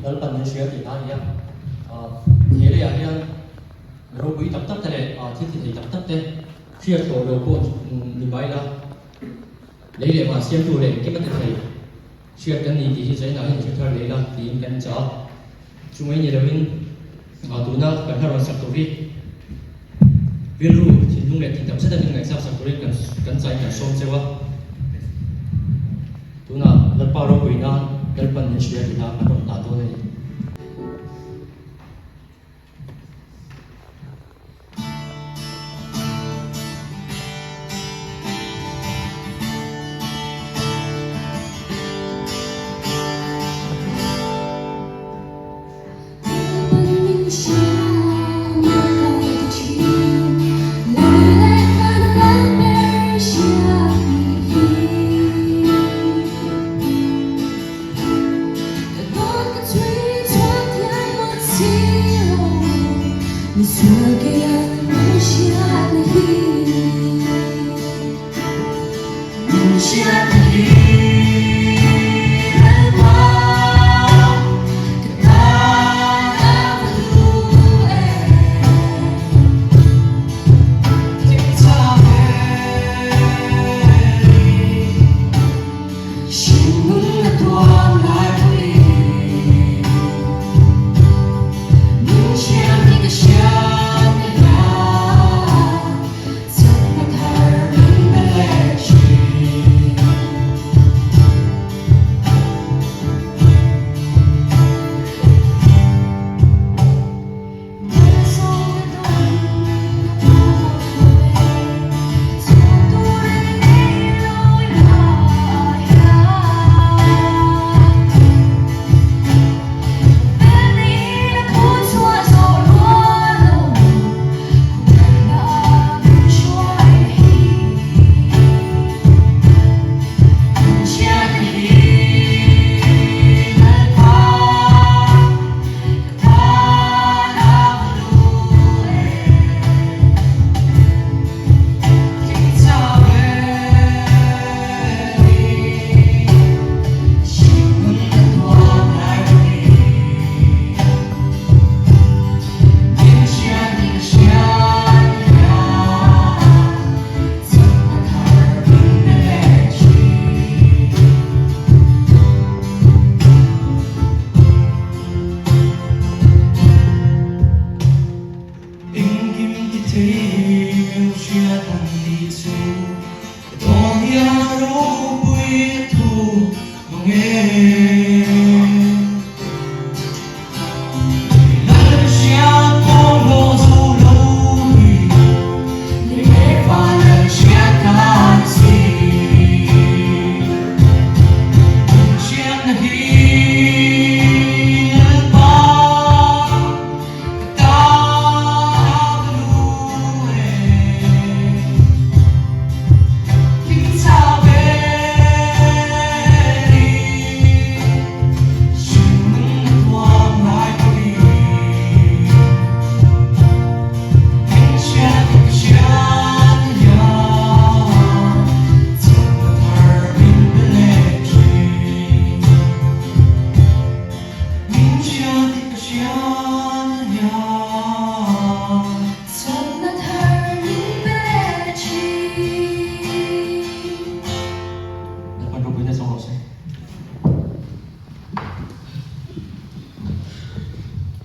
Dalpan ni siya tinanya. Hele ayan robui tap tap tele thi tap tap te siya to ro ko ni bai la leile ma siya tu le ke mat thai siya kan ni ti sai na hin thar le la ti kan cha chumai ni rawin tuna kan har sak to vi viru thin lung le ti tam sa da ngai sa sak to le kan sai kan som sewa tuna lalpa ro kuina dalpan ni siya tina kan ta to ne. It's